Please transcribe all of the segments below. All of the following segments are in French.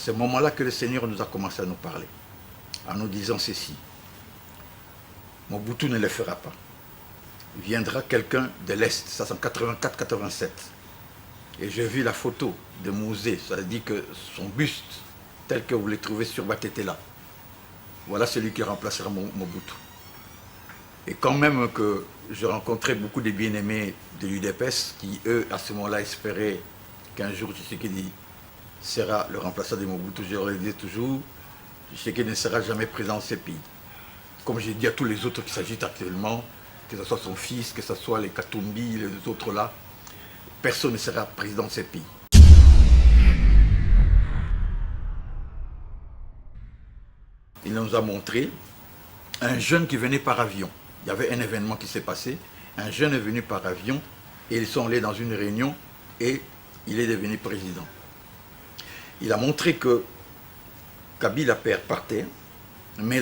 ce moment-là que le Seigneur nous a commencé à nous parler, en nous disant ceci. Mobutu ne le fera pas. Viendra quelqu'un de l'Est, ça c'est en 84-87. Et j'ai vu la photo de Mouzé, ça dit que son buste, tel que vous le trouvez sur Batetela, voilà celui qui remplacera Mobutu. Et quand même que je rencontrais beaucoup de bien-aimés de l'UDPS qui, eux, à ce moment-là, espéraient qu'un jour Tshisekedi sera le remplaçant de Mobutu. Je leur disais toujours, Tshisekedi ne sera jamais présent dans ces pays. Comme j'ai dit à tous les autres qui s'agitent actuellement, que ce soit son fils, que ce soit les Katumbi, les autres là, personne ne sera président de ces pays. Il nous a montré un jeune qui venait par avion. Il y avait un événement qui s'est passé. Un jeune est venu par avion et ils sont allés dans une réunion et il est devenu président. Il a montré que Kabila père partait, mais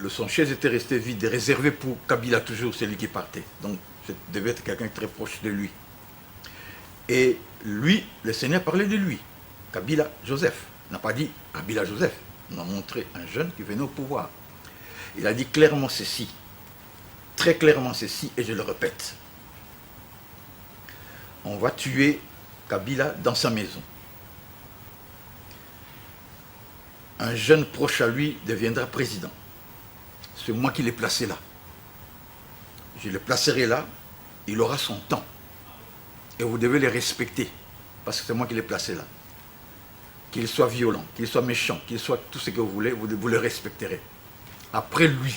son chaise était restée vide, réservé pour Kabila toujours, celui qui partait. Donc, ça devait être quelqu'un très proche de lui. Et lui, le Seigneur parlait de lui, Kabila Joseph. Il n'a pas dit Kabila Joseph. Il a montré un jeune qui venait au pouvoir. Il a dit clairement ceci, très clairement ceci, et je le répète. On va tuer Kabila dans sa maison. Un jeune proche à lui deviendra président. C'est moi qui l'ai placé là. Je le placerai là, il aura son temps. Et vous devez le respecter, parce que c'est moi qui l'ai placé là. Qu'il soit violent, qu'il soit méchant, qu'il soit tout ce que vous voulez, vous le respecterez. Après lui,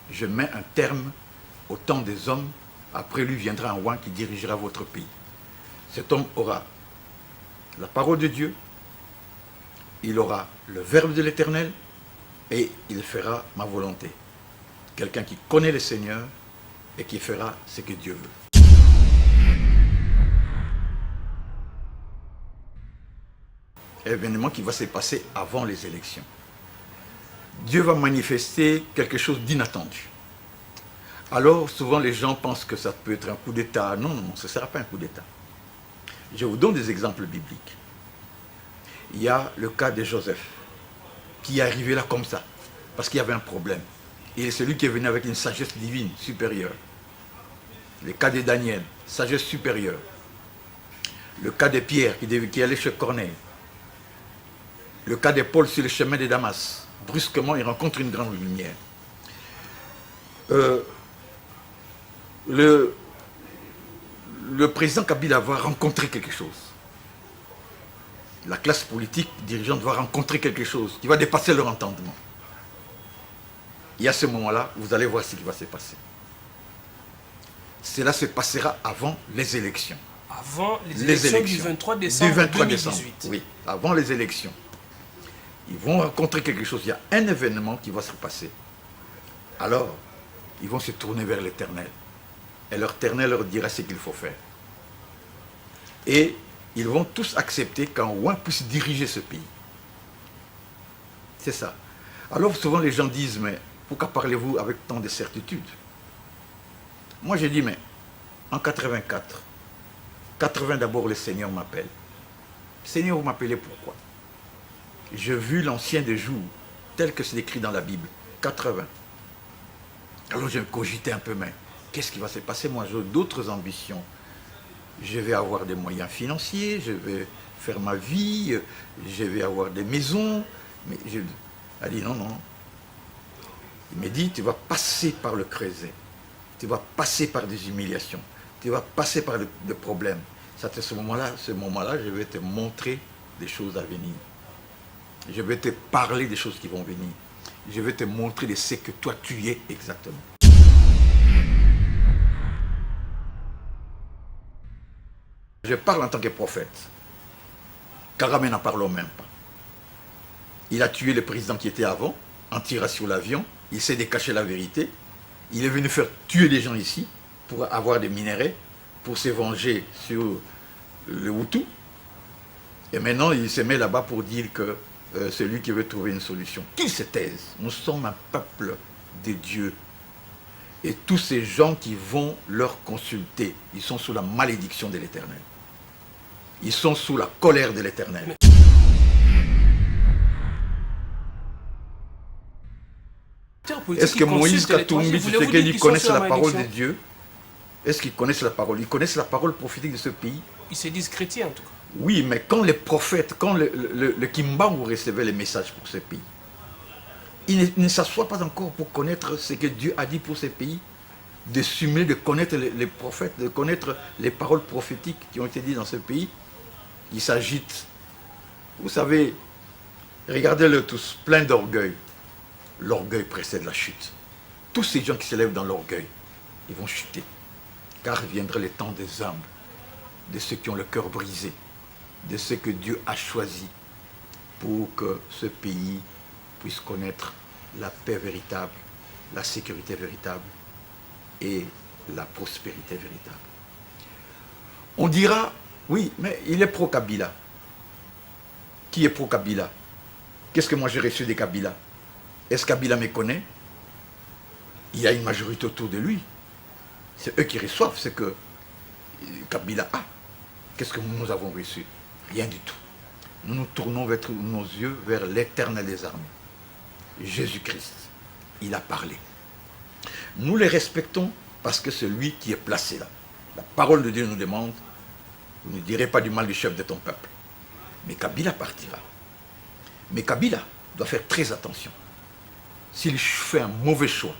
je mets un terme au temps des hommes. Après lui viendra un roi qui dirigera votre pays. Cet homme aura la parole de Dieu, il aura le verbe de l'Éternel et il fera ma volonté. Quelqu'un qui connaît le Seigneur et qui fera ce que Dieu veut. Événement qui va se passer avant les élections. Dieu va manifester quelque chose d'inattendu. Alors, souvent les gens pensent que ça peut être un coup d'État. Non, non, ce ne sera pas un coup d'État. Je vous donne des exemples bibliques. Il y a le cas de Joseph, qui est arrivé là comme ça, parce qu'il y avait un problème. Il est celui qui est venu avec une sagesse divine supérieure. Le cas de Daniel, sagesse supérieure. Le cas de Pierre, qui allait chez Corneille. Le cas de Paul sur le chemin de Damas. Brusquement, il rencontre une grande lumière. Le président Kabila va rencontrer quelque chose. La classe politique dirigeante va rencontrer quelque chose qui va dépasser leur entendement. Et à ce moment-là, vous allez voir ce qui va se passer. Cela se passera avant les élections. Avant les élections du 23 décembre 2018. Oui, avant les élections. Ils vont rencontrer quelque chose. Il y a un événement qui va se passer. Alors, ils vont se tourner vers l'Éternel. Et l'Éternel leur dira ce qu'il faut faire. Et ils vont tous accepter qu'un roi puisse diriger ce pays. C'est ça. Alors souvent les gens disent, mais pourquoi parlez-vous avec tant de certitude? Moi j'ai dit, mais en 84, 80 d'abord le Seigneur m'appelle. Seigneur, vous m'appelez pourquoi? J'ai vu l'ancien des jours, tel que c'est écrit dans la Bible, 80. Alors je me cogitais un peu, mais qu'est-ce qui va se passer? Moi j'ai d'autres ambitions. Je vais avoir des moyens financiers, je vais faire ma vie, je vais avoir des maisons. Mais je... Elle dit non, non. Il me dit, tu vas passer par le creuset. Tu vas passer par des humiliations. Tu vas passer par des problèmes. C'est à ce moment-là, je vais te montrer des choses à venir. Je vais te parler des choses qui vont venir. Je vais te montrer de ce que toi tu es exactement. Je parle en tant que prophète. Kagame n'en parle même pas. Il a tué le président qui était avant, en tirant sur l'avion. Il s'est décaché la vérité. Il est venu faire tuer des gens ici pour avoir des minéraux, pour se venger sur le Hutu. Et maintenant, il se met là-bas pour dire que c'est lui qui veut trouver une solution. Qu'il se taise. Nous sommes un peuple de Dieu. Et tous ces gens qui vont leur consulter, ils sont sous la malédiction de l'Éternel. Ils sont sous la colère de l'Éternel. politique. Est-ce que Moïse, Katumbi, Tshisekedi connaissent la parole de Dieu? Est-ce qu'ils connaissent la parole? Ils connaissent la parole prophétique de ce pays? Ils se disent chrétiens en tout cas. Oui, mais quand les prophètes, quand le Kimbangu recevait les messages pour ce pays, ils ne s'assoient pas encore pour connaître ce que Dieu a dit pour ces pays, de simuler, de connaître les prophètes, de connaître les paroles prophétiques qui ont été dites dans ce pays. Ils s'agitent. Vous savez, regardez-le tous, plein d'orgueil. L'orgueil précède la chute. Tous ces gens qui s'élèvent dans l'orgueil, ils vont chuter. Car viendra le temps des humbles, de ceux qui ont le cœur brisé, de ceux que Dieu a choisis pour que ce pays puisse connaître la paix véritable, la sécurité véritable et la prospérité véritable. On dira, oui, mais il est pro-Kabila. Qui est pro-Kabila? Qu'est-ce que moi j'ai reçu des Kabila? Est-ce que Kabila me connaît? Il y a une majorité autour de lui. C'est eux qui reçoivent ce que Kabila a. Qu'est-ce que nous avons reçu? Rien du tout. Nous nous tournons nos yeux vers l'Éternel des armées. Jésus-Christ, il a parlé. Nous les respectons parce que c'est lui qui est placé là. La parole de Dieu nous demande, vous ne direz pas du mal du chef de ton peuple. Mais Kabila partira. Mais Kabila doit faire très attention. S'il fait un mauvais choix,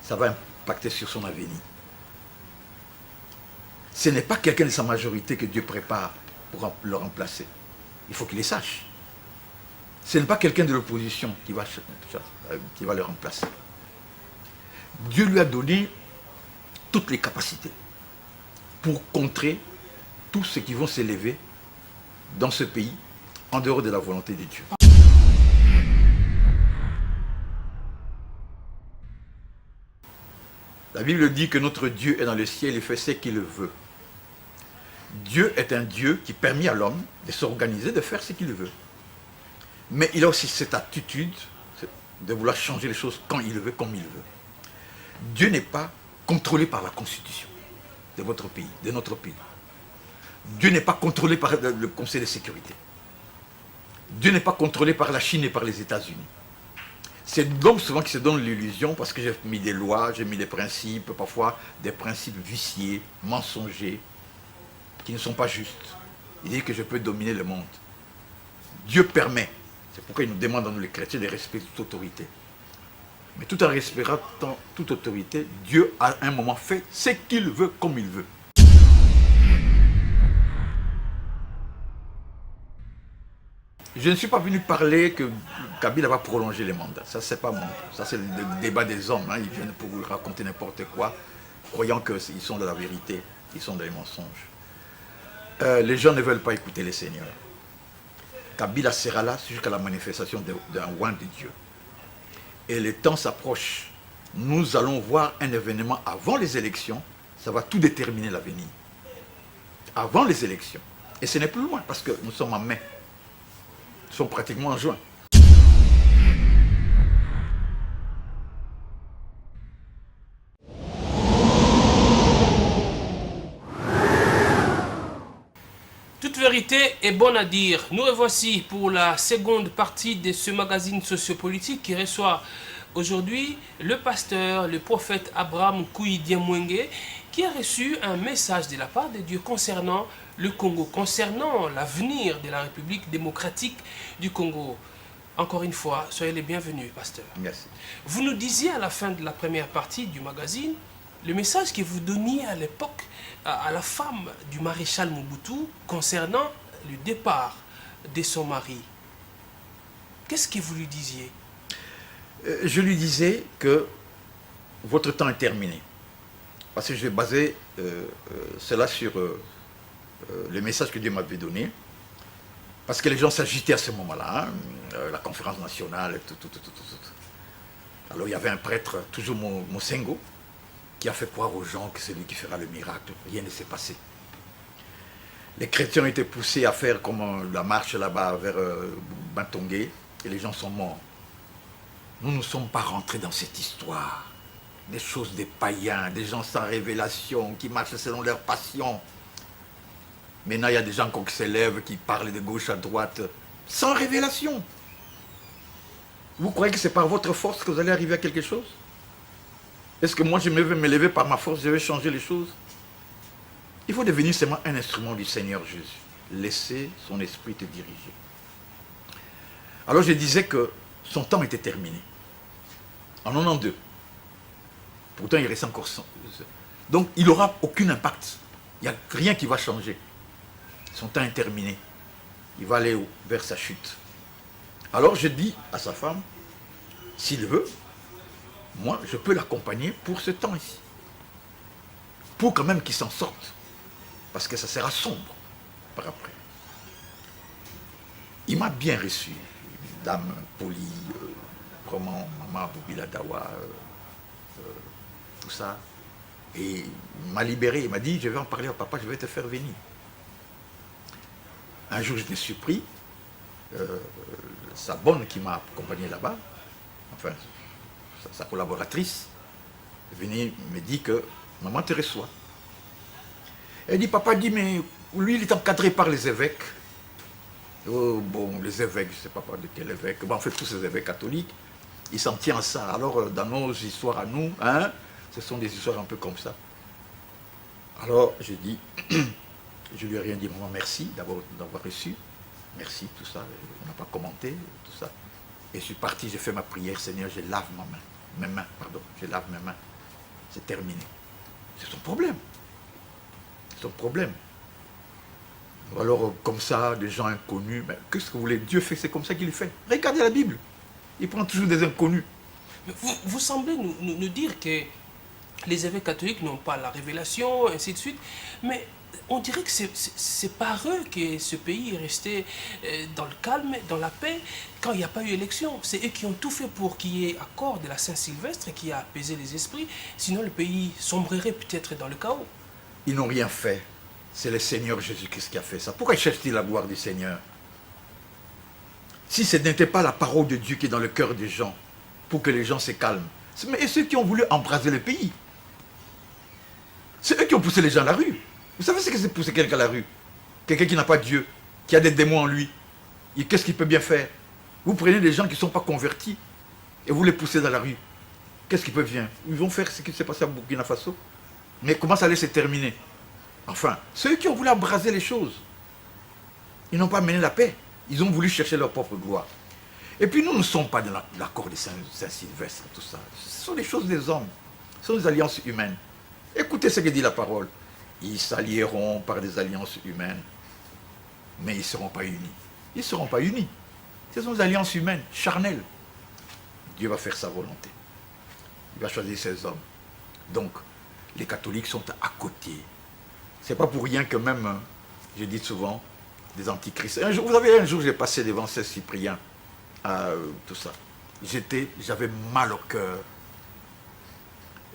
ça va impacter sur son avenir. Ce n'est pas quelqu'un de sa majorité que Dieu prépare pour le remplacer. Il faut qu'il les sache. Ce n'est pas quelqu'un de l'opposition qui va le remplacer. Dieu lui a donné toutes les capacités pour contrer tous ceux qui vont s'élever dans ce pays en dehors de la volonté de Dieu. La Bible dit que notre Dieu est dans le ciel et fait ce qu'il veut. Dieu est un Dieu qui permet à l'homme de s'organiser, de faire ce qu'il veut. Mais il a aussi cette attitude de vouloir changer les choses quand il veut, comme il veut. Dieu n'est pas contrôlé par la constitution de votre pays, de notre pays. Dieu n'est pas contrôlé par le Conseil de sécurité. Dieu n'est pas contrôlé par la Chine et par les États-Unis. C'est l'homme souvent qui se donne l'illusion parce que j'ai mis des lois, j'ai mis des principes, parfois des principes viciés, mensongers, qui ne sont pas justes. Il dit que je peux dominer le monde. Dieu permet. C'est pourquoi il nous demande à nous les chrétiens de respecter toute autorité. Mais tout en respectant toute autorité, Dieu à un moment fait ce qu'il veut comme il veut. Je ne suis pas venu parler que Kabila va prolonger les mandats. Ça, c'est pas mon. Ça, c'est le débat des hommes. Hein. Ils viennent pour vous raconter n'importe quoi, croyant qu'ils sont de la vérité, ils sont des mensonges. Les gens ne veulent pas écouter les seigneurs. Kabila sera là jusqu'à la manifestation d'un roi de Dieu. Et le temps s'approche. Nous allons voir un événement avant les élections. Ça va tout déterminer l'avenir. Avant les élections. Et ce n'est plus loin parce que nous sommes en mai. Nous sommes pratiquement en juin. Toute vérité est bonne à dire. Nous revoici pour la seconde partie de ce magazine sociopolitique qui reçoit aujourd'hui le pasteur, le prophète Abraham Kouyidiamwenge, qui a reçu un message de la part de Dieu concernant le Congo, concernant l'avenir de la République démocratique du Congo. Encore une fois, soyez les bienvenus, pasteur. Merci. Vous nous disiez à la fin de la première partie du magazine, le message que vous donniez à l'époque à la femme du maréchal Mobutu concernant le départ de son mari. Qu'est-ce que vous lui disiez? Je lui disais que votre temps est terminé. Parce que je vais baser cela sur le message que Dieu m'avait donné. Parce que les gens s'agitaient à ce moment-là, hein, la conférence nationale, tout. Alors il y avait un prêtre, toujours Mosengo, qui a fait croire aux gens que c'est lui qui fera le miracle. Rien ne s'est passé. Les chrétiens ont été poussés à faire comme la marche là-bas vers Bantongé, et les gens sont morts. Nous ne sommes pas rentrés dans cette histoire. Des choses des païens, des gens sans révélation, qui marchent selon leur passion. Maintenant, il y a des gens qui s'élèvent, qui parlent de gauche à droite, sans révélation. Vous croyez que c'est par votre force que vous allez arriver à quelque chose? Est-ce que moi je vais me lever par ma force, je vais changer les choses? Il faut devenir seulement un instrument du Seigneur Jésus. Laisser son esprit te diriger. Alors je disais que son temps était terminé. En 92. Pourtant il reste encore 100. Donc il n'aura aucun impact. Il n'y a rien qui va changer. Son temps est terminé. Il va aller vers sa chute. Alors je dis à sa femme, s'il veut, moi je peux l'accompagner pour ce temps ici. Pour quand même qu'il s'en sorte. Parce que ça sera sombre par après. Il m'a bien reçu. Une dame polie, vraiment, maman Boubila Dawa, tout ça. Et il m'a libéré, il m'a dit, je vais en parler à papa, je vais te faire venir. Un jour, j'étais surpris, sa bonne qui m'a accompagné là-bas, enfin, sa collaboratrice, venait me dit que maman te reçoit. Elle dit, papa dit, mais lui, il est encadré par les évêques. Oh, bon, les évêques, je ne sais pas de quel évêque, bon, en fait, tous ces évêques catholiques, ils s'en tiennent à ça. Alors, dans nos histoires à nous, hein, ce sont des histoires un peu comme ça. Alors, je dis, je lui ai rien dit, maman, merci d'abord d'avoir reçu, merci, tout ça, on n'a pas commenté, tout ça. Et je suis parti, j'ai fait ma prière, Seigneur, je lave mes mains, je lave mes mains. C'est terminé. C'est son problème. C'est son problème. Alors, comme ça, des gens inconnus, mais qu'est-ce que vous voulez? Dieu fait, c'est comme ça qu'il fait. Regardez la Bible. Il prend toujours des inconnus. Mais vous semblez nous dire que les évêques catholiques n'ont pas la révélation, ainsi de suite, mais on dirait que c'est par eux que ce pays est resté dans le calme, dans la paix, quand il n'y a pas eu élection. C'est eux qui ont tout fait pour qu'il y ait accord de la Saint-Sylvestre qui a apaisé les esprits, sinon le pays sombrerait peut-être dans le chaos. Ils n'ont rien fait. C'est le Seigneur Jésus-Christ qui a fait ça. Pourquoi cherche-t-il la gloire du Seigneur? Si ce n'était pas la parole de Dieu qui est dans le cœur des gens, pour que les gens se calment. Mais ceux qui ont voulu embraser le pays, c'est eux qui ont poussé les gens à la rue. Vous savez ce que c'est pousser quelqu'un à la rue? Quelqu'un qui n'a pas Dieu, qui a des démons en lui. Et qu'est-ce qu'il peut bien faire? Vous prenez des gens qui ne sont pas convertis et vous les poussez dans la rue. Qu'est-ce qu'ils peuvent bien? Ils vont faire ce qui s'est passé à Burkina Faso. Mais comment ça allait se terminer? Enfin, ceux qui ont voulu embraser les choses, ils n'ont pas mené la paix. Ils ont voulu chercher leur propre gloire. Et puis nous ne sommes pas dans l'accord de Saint-Sylvestre, tout ça. Ce sont des choses des hommes. Ce sont des alliances humaines. Écoutez ce que dit la parole. Ils s'allieront par des alliances humaines, mais ils ne seront pas unis. Ils ne seront pas unis. Ce sont des alliances humaines, charnelles. Dieu va faire sa volonté. Il va choisir ses hommes. Donc, les catholiques sont à côté. Ce n'est pas pour rien que même, je dis souvent, des antichrists. Un jour, un jour, j'ai passé devant Saint-Cyprien, tout ça. J'avais mal au cœur.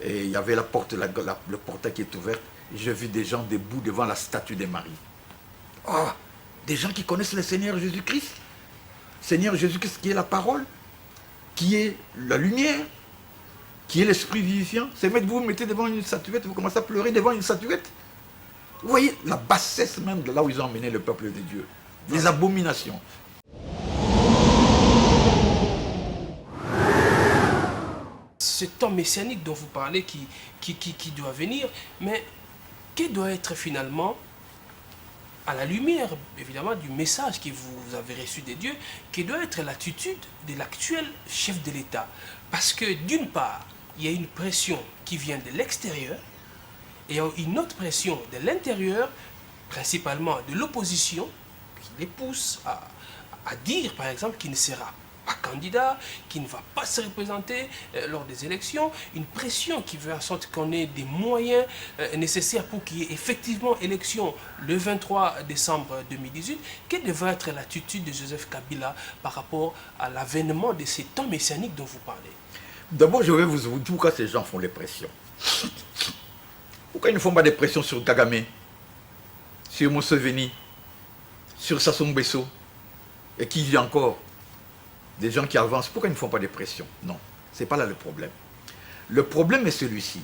Et il y avait la porte, le portail qui est ouvert. J'ai vu des gens debout devant la statue de Marie. Oh, des gens qui connaissent le Seigneur Jésus-Christ. Seigneur Jésus-Christ qui est la parole, qui est la lumière, qui est l'esprit vivifiant. C'est mettre vous mettez devant une statuette, vous commencez à pleurer devant une statuette. Vous voyez la bassesse même de là où ils ont emmené le peuple de Dieu. Les abominations. Ce temps messianique dont vous parlez qui doit venir, mais qui doit être finalement, à la lumière évidemment du message que vous avez reçu des dieux, qui doit être l'attitude de l'actuel chef de l'État. Parce que d'une part, il y a une pression qui vient de l'extérieur, et une autre pression de l'intérieur, principalement de l'opposition, qui les pousse à dire, par exemple, qu'il ne sera pas candidat, qu'il ne va pas se représenter lors des élections. Une pression qui veut en sorte qu'on ait des moyens nécessaires pour qu'il y ait effectivement élection le 23 décembre 2018. Quelle devrait être l'attitude de Joseph Kabila par rapport à l'avènement de ces temps messianiques dont vous parlez? D'abord, je vais vous dire pourquoi ces gens font les pressions. Pourquoi ils ne font pas des pressions sur Kagame, sur Museveni, sur Sassou Nguesso, et qui vit encore? Des gens qui avancent, pourquoi ils ne font pas des pressions? Non, ce n'est pas là le problème. Le problème est celui-ci.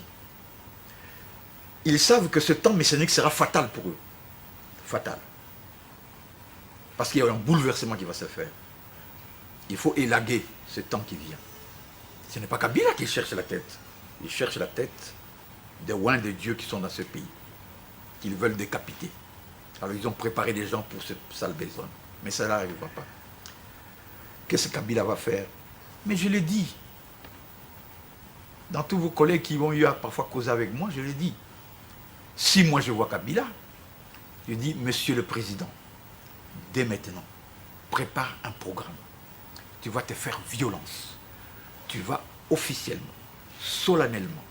Ils savent que ce temps messianique sera fatal pour eux. Fatal. Parce qu'il y a un bouleversement qui va se faire. il faut élaguer ce temps qui vient. Ce n'est pas Kabila qui cherche la tête. Il cherche la tête des oins de Dieu qui sont dans ce pays, qu'ils veulent décapiter. Alors ils ont préparé des gens pour ce sale besoin. Mais ça n'arrivera pas. Qu'est-ce que Kabila va faire? Mais je l'ai dit. Dans tous vos collègues qui vont eu à parfois causer avec moi, je l'ai dit. Si moi je vois Kabila, je dis, Monsieur le Président, dès maintenant, prépare un programme. Tu vas te faire violence. Tu vas officiellement, solennellement,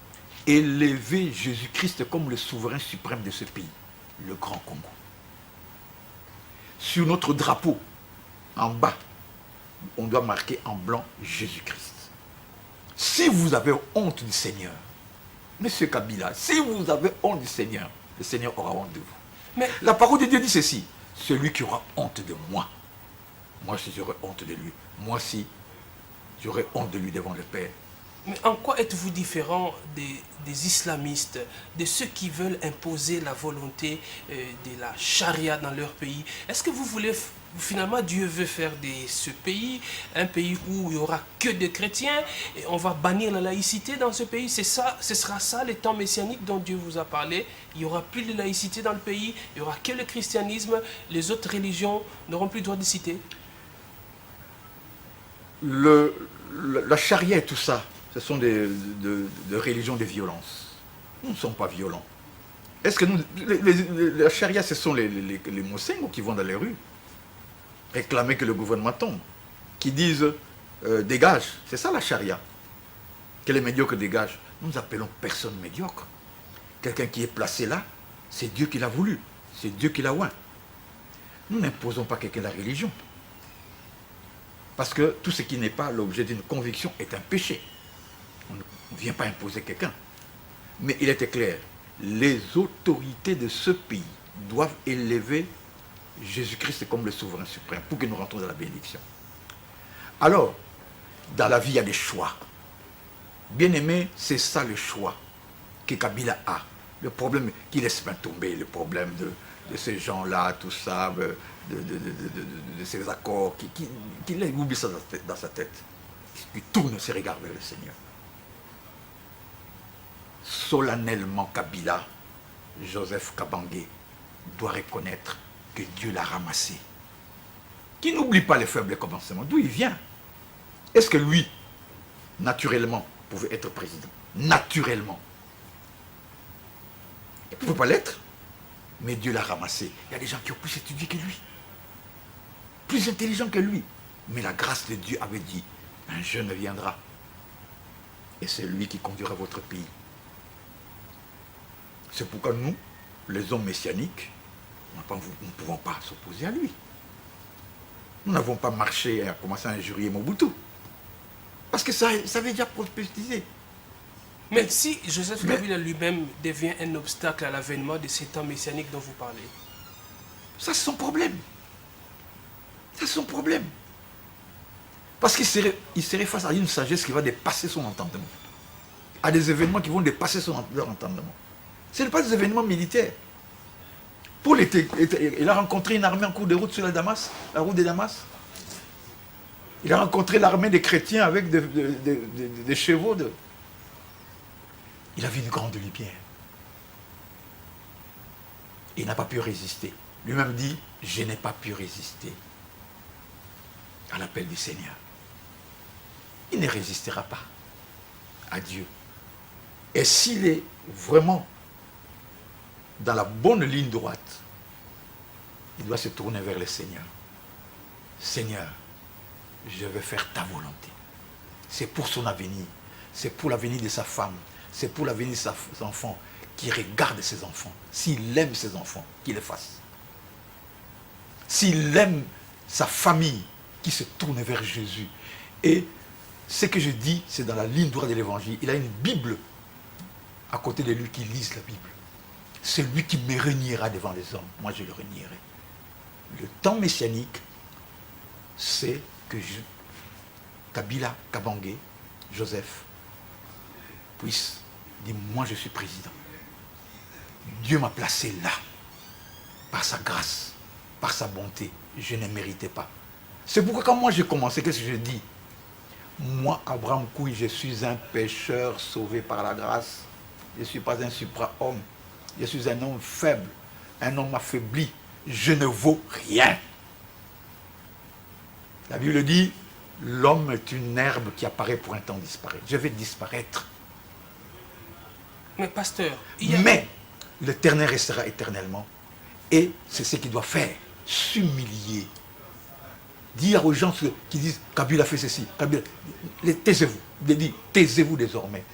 élever Jésus-Christ comme le souverain suprême de ce pays, le Grand Congo. Sur notre drapeau, en bas, on doit marquer en blanc Jésus-Christ. Si vous avez honte du Seigneur, Monsieur Kabila, si vous avez honte du Seigneur, le Seigneur aura honte de vous. Mais la parole de Dieu dit ceci, celui qui aura honte de moi, moi si j'aurai honte de lui, moi si j'aurai honte de lui devant le Père. Mais en quoi êtes-vous différent des islamistes, de ceux qui veulent imposer la volonté de la charia dans leur pays? Est-ce que vous voulez, finalement, Dieu veut faire de ce pays un pays où il n'y aura que des chrétiens et on va bannir la laïcité dans ce pays? C'est ça, ce sera ça les temps messianiques dont Dieu vous a parlé. Il n'y aura plus de laïcité dans le pays, il n'y aura que le christianisme, les autres religions n'auront plus le droit de citer. La charia et tout ça, ce sont des religions de violence. Nous ne sommes pas violents. Est-ce que nous... la charia, ce sont les Mosengos qui vont dans les rues réclamer que le gouvernement tombe, qui disent dégage. C'est ça la charia. Que les médiocres dégagent. Nous appelons personne médiocre. Quelqu'un qui est placé là, c'est Dieu qui l'a voulu. C'est Dieu qui l'a oint. Nous n'imposons pas quelqu'un la religion. Parce que tout ce qui n'est pas l'objet d'une conviction est un péché. On ne vient pas imposer quelqu'un. Mais il était clair, les autorités de ce pays doivent élever Jésus-Christ comme le souverain suprême pour que nous rentrons dans la bénédiction. Alors, dans la vie, il y a des choix. Bien aimé, c'est ça le choix que Kabila a. Le problème qui laisse pas tomber, le problème de ces gens-là, tout ça, de ces accords, qui oublie ça dans sa tête. Il tourne ses regards vers le Seigneur. Solennellement, Kabila, Joseph Kabangé, doit reconnaître que Dieu l'a ramassé. Qui n'oublie pas les faibles commencements. D'où il vient? Est-ce que lui, naturellement, pouvait être président? Naturellement. Il ne peut pas l'être. Mais Dieu l'a ramassé. Il y a des gens qui ont plus étudié que lui. Plus intelligents que lui. Mais la grâce de Dieu avait dit, un jeune viendra. Et c'est lui qui conduira votre pays. C'est pourquoi nous, les hommes messianiques, nous ne pouvons pas s'opposer à lui. Nous n'avons pas marché et commencé à injurier Mobutu. Parce que ça avait déjà prophétisé. Mais si Joseph Kabila lui-même devient un obstacle à l'avènement de ces temps messianiques dont vous parlez, ça c'est son problème. Ça c'est son problème. Parce qu'il serait face à une sagesse qui va dépasser son entendement. À des événements qui vont dépasser leur entendement. Ce n'est pas des événements militaires. Paul il a rencontré une armée en cours de route sur la route de Damas. Il a rencontré l'armée des chrétiens avec des chevaux. Il a vu une grande lumière. Il n'a pas pu résister. Lui-même dit, je n'ai pas pu résister à l'appel du Seigneur. Il ne résistera pas à Dieu. Et s'il est vraiment dans la bonne ligne droite, il doit se tourner vers le Seigneur. Seigneur, je veux faire ta volonté. C'est pour son avenir. C'est pour l'avenir de sa femme. C'est pour l'avenir de ses enfants. Qui regarde ses enfants. S'il aime ses enfants, qu'il le fasse. S'il aime sa famille, qu'il se tourne vers Jésus. Et ce que je dis, c'est dans la ligne droite de l'évangile. Il a une Bible à côté de lui qui lise la Bible. C'est lui qui me reniera devant les hommes. Moi, je le renierai. Le temps messianique, c'est que Kabila, Kabangé, Joseph, puisse dire, moi je suis président. Dieu m'a placé là, par sa grâce, par sa bonté. Je ne méritais pas. C'est pourquoi quand moi j'ai commencé, qu'est-ce que je dis? Moi, Abraham Kouy, je suis un pécheur sauvé par la grâce. Je ne suis pas un supra-homme. Je suis un homme faible, un homme affaibli. Je ne vaux rien. La Bible dit, l'homme est une herbe qui apparaît pour un temps disparaître. Je vais disparaître. Mais pasteur, Mais l'Éternel restera éternellement. Et c'est ce qu'il doit faire. S'humilier. Dire aux gens qui disent Kabila fait ceci, Kabila, taisez-vous. Il dit taisez-vous désormais.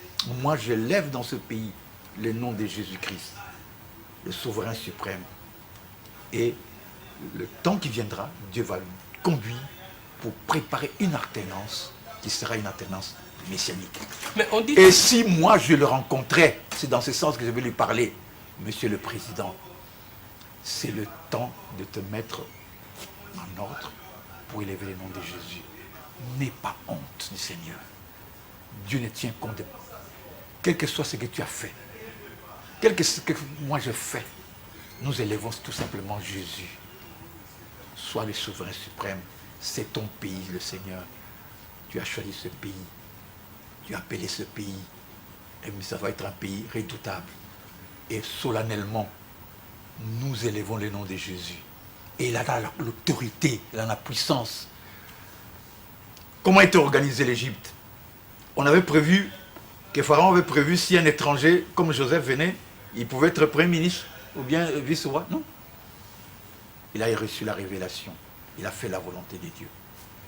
Moi je lève dans ce pays le nom de Jésus-Christ, le souverain suprême. Et le temps qui viendra, Dieu va le conduire pour préparer une alternance qui sera une alternance messianique. Mais on dit... Et si moi je le rencontrais, c'est dans ce sens que je vais lui parler, Monsieur le Président, c'est le temps de te mettre en ordre pour élever le nom de Jésus. N'aie pas honte du Seigneur. Dieu ne tient compte de... Quel que soit ce que tu as fait, quel que ce que moi je fais, nous élevons tout simplement Jésus. Sois le souverain suprême. C'est ton pays, le Seigneur. Tu as choisi ce pays. Tu as appelé ce pays. Et ça va être un pays redoutable. Et solennellement, nous élevons le nom de Jésus. Et il a l'autorité, il a la puissance. Comment était organisée l'Égypte? On avait prévu, que Pharaon avait prévu, si un étranger comme Joseph venait, il pouvait être premier ministre ou bien vice-roi. Non. Il a reçu la révélation. Il a fait la volonté de Dieu.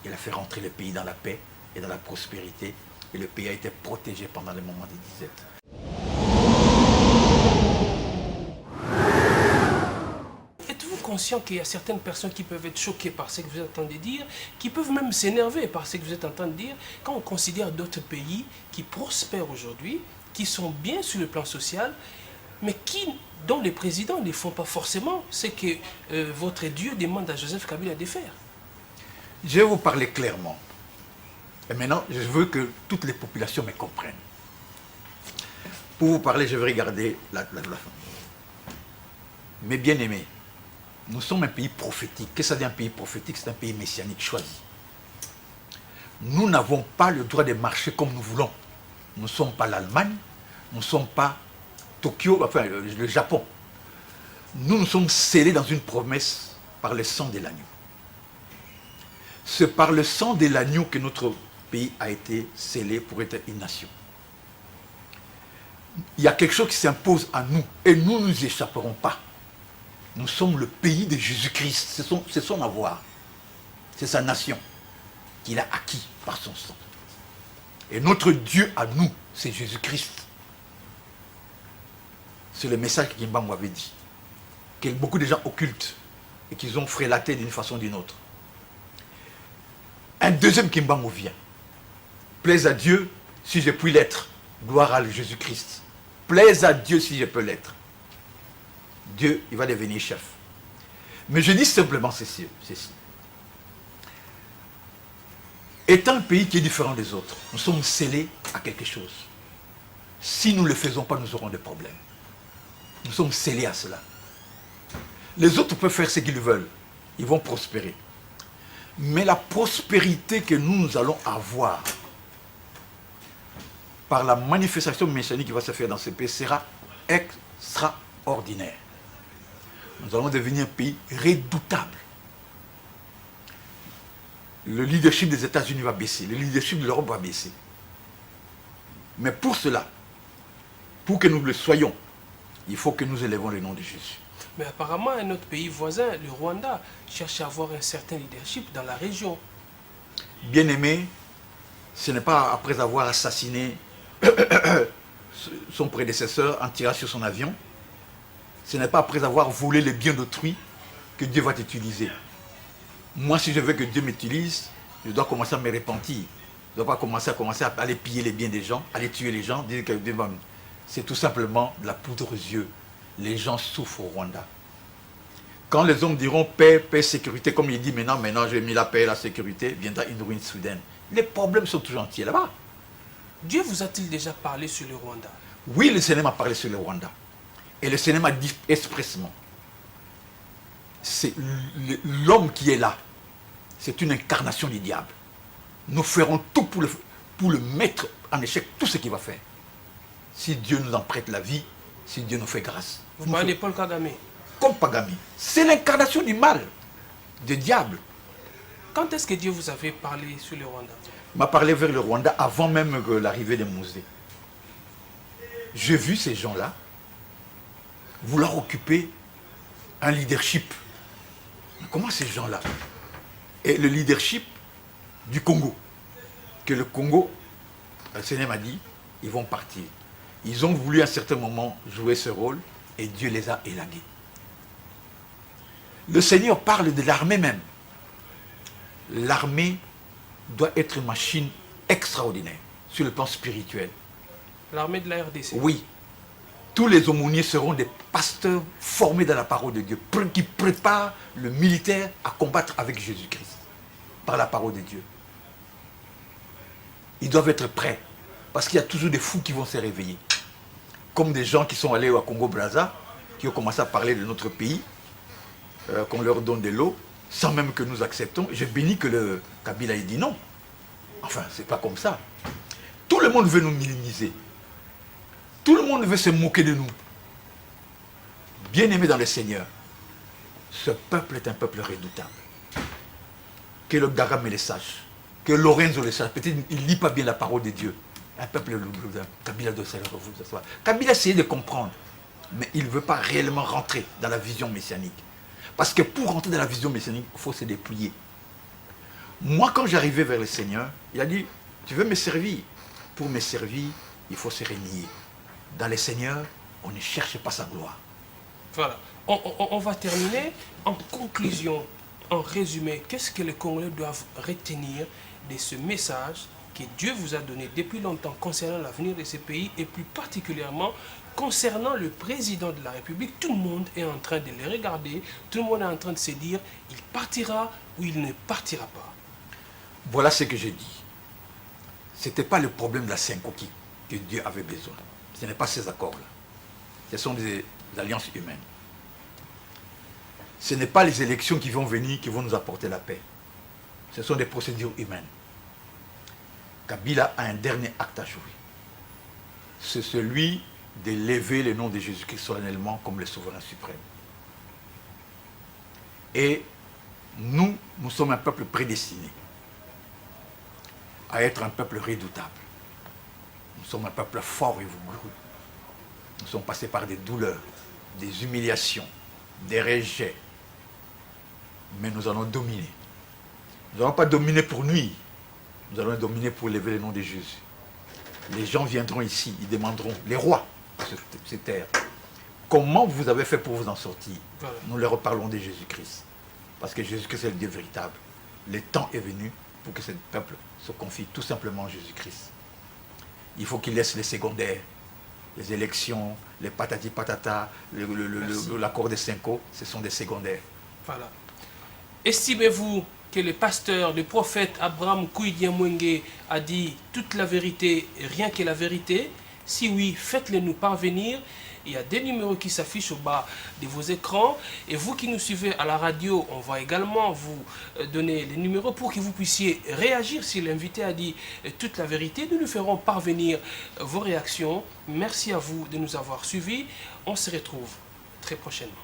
Il a fait rentrer le pays dans la paix et dans la prospérité. Et le pays a été protégé pendant les moments de disette. Êtes-vous conscient qu'il y a certaines personnes qui peuvent être choquées par ce que vous êtes en train de dire, qui peuvent même s'énerver par ce que vous êtes en train de dire, quand on considère d'autres pays qui prospèrent aujourd'hui, qui sont bien sur le plan social, mais dont les présidents ne font pas forcément ce que votre Dieu demande à Joseph Kabila de faire? Je vais vous parler clairement. Et maintenant, je veux que toutes les populations me comprennent. Pour vous parler, je vais regarder la fin. Mes bien-aimés, nous sommes un pays prophétique. Qu'est-ce que ça dit un pays prophétique? C'est un pays messianique choisi. Nous n'avons pas le droit de marcher comme nous voulons. Nous ne sommes pas l'Allemagne, nous ne sommes pas Tokyo, enfin le Japon. Nous sommes scellés dans une promesse par le sang de l'agneau. C'est par le sang de l'agneau que notre pays a été scellé pour être une nation. Il y a quelque chose qui s'impose à nous et nous ne nous échapperons pas. Nous sommes le pays de Jésus-Christ. C'est son avoir. C'est sa nation qu'il a acquis par son sang. Et notre Dieu à nous, c'est Jésus-Christ. C'est le message que Kimbambo avait dit. Que beaucoup de gens occultent et qu'ils ont frélaté d'une façon ou d'une autre. Un deuxième Kimbambo vient. Plaise à Dieu si je puis l'être. Gloire à Jésus-Christ. Plaise à Dieu si je peux l'être. Dieu, il va devenir chef. Mais je dis simplement ceci. Étant un pays qui est différent des autres, nous sommes scellés à quelque chose. Si nous ne le faisons pas, nous aurons des problèmes. Nous sommes scellés à cela. Les autres peuvent faire ce qu'ils veulent. Ils vont prospérer. Mais la prospérité que nous allons avoir par la manifestation messianique qui va se faire dans ce pays sera extraordinaire. Nous allons devenir un pays redoutable. Le leadership des États-Unis va baisser, le leadership de l'Europe va baisser. Mais pour cela, pour que nous le soyons, il faut que nous élevons le nom de Jésus. Mais apparemment, un autre pays voisin, le Rwanda, cherche à avoir un certain leadership dans la région. Bien-aimé, ce n'est pas après avoir assassiné son prédécesseur en tirant sur son avion, ce n'est pas après avoir volé les biens d'autrui que Dieu va t'utiliser. Moi, si je veux que Dieu m'utilise, je dois commencer à me repentir. Je ne dois pas commencer à aller piller les biens des gens, aller tuer les gens, dire que Dieu va me... C'est tout simplement de la poudre aux yeux. Les gens souffrent au Rwanda. Quand les hommes diront paix, paix, sécurité, comme il dit maintenant j'ai mis la paix et la sécurité, viendra une ruine soudaine. Les problèmes sont toujours entiers là-bas. Dieu vous a-t-il déjà parlé sur le Rwanda? Oui, le Seigneur m'a parlé sur le Rwanda. Et le Seigneur m'a dit expressement, c'est l'homme qui est là, c'est une incarnation du diable. Nous ferons tout pour le mettre en échec, tout ce qu'il va faire. Si Dieu nous en prête la vie, si Dieu nous fait grâce. Vous parlez de Paul Kagame. Comme Kagame. C'est l'incarnation du mal, du diable. Quand est-ce que Dieu vous avait parlé sur le Rwanda? Il m'a parlé vers le Rwanda avant même l'arrivée des Mosées. J'ai vu ces gens-là vouloir occuper un leadership. Mais comment ces gens-là? Et le leadership du Congo. Que le Congo, le Seigneur m'a dit, ils vont partir. Ils ont voulu à un certain moment jouer ce rôle et Dieu les a élagués. Le Seigneur parle de l'armée même. L'armée doit être une machine extraordinaire sur le plan spirituel. L'armée de la RDC. Oui. Tous les aumôniers seront des pasteurs formés dans la parole de Dieu, qui préparent le militaire à combattre avec Jésus-Christ, par la parole de Dieu. Ils doivent être prêts, parce qu'il y a toujours des fous qui vont se réveiller. Comme des gens qui sont allés au Congo-Brazza, qui ont commencé à parler de notre pays, qu'on leur donne de l'eau, sans même que nous acceptons. J'ai béni que le Kabila ait dit non. Enfin, c'est pas comme ça. Tout le monde veut nous minimiser. Tout le monde veut se moquer de nous. Bien-aimés dans le Seigneur, ce peuple est un peuple redoutable. Que le Gagame le sache, que Lorenzo le sache. Peut-être qu'il ne lit pas bien la parole de Dieu. Un peuple redoutable. Kabila doit vous asseoir. Kabila essayait de comprendre, mais il ne veut pas réellement rentrer dans la vision messianique. Parce que pour rentrer dans la vision messianique, il faut se dépouiller. Moi, quand j'arrivais vers le Seigneur, il a dit, tu veux me servir? Pour me servir, il faut se renier. Dans le Seigneur, on ne cherche pas sa gloire. Voilà. On va terminer. En conclusion, en résumé, qu'est-ce que les Congolais doivent retenir de ce message que Dieu vous a donné depuis longtemps concernant l'avenir de ce pays et plus particulièrement concernant le président de la République? Tout le monde est en train de le regarder, tout le monde est en train de se dire, il partira ou il ne partira pas. Voilà ce que j'ai dit. Ce n'était pas le problème de la Syncoquille que Dieu avait besoin. Ce n'est pas ces accords-là. Ce sont des alliances humaines. Ce n'est pas les élections qui vont venir qui vont nous apporter la paix. Ce sont des procédures humaines. Kabila a un dernier acte à jouer. C'est celui de lever le nom de Jésus-Christ solennellement comme le souverain suprême. Et nous sommes un peuple prédestiné à être un peuple redoutable. Nous sommes un peuple fort et vigoureux. Nous sommes passés par des douleurs, des humiliations, des rejets. Mais nous allons dominer. Nous n'allons pas dominer pour nuire. Nous allons dominer pour lever le nom de Jésus. Les gens viendront ici, ils demanderont, les rois de cette terre, comment vous avez fait pour vous en sortir? Voilà. Nous leur reparlons de Jésus-Christ. Parce que Jésus-Christ est le Dieu véritable. Le temps est venu pour que ce peuple se confie tout simplement en Jésus-Christ. Il faut qu'il laisse les secondaires, les élections, les patati patata, l'accord de Cinco, ce sont des secondaires. Voilà. Estimez-vous que le pasteur, le prophète Abraham Kouidia-Mwenge a dit toute la vérité, rien que la vérité? Si oui, faites-le nous parvenir. Il y a des numéros qui s'affichent au bas de vos écrans. Et vous qui nous suivez à la radio, on va également vous donner les numéros pour que vous puissiez réagir si l'invité a dit toute la vérité. Nous nous ferons parvenir vos réactions. Merci à vous de nous avoir suivis. On se retrouve très prochainement.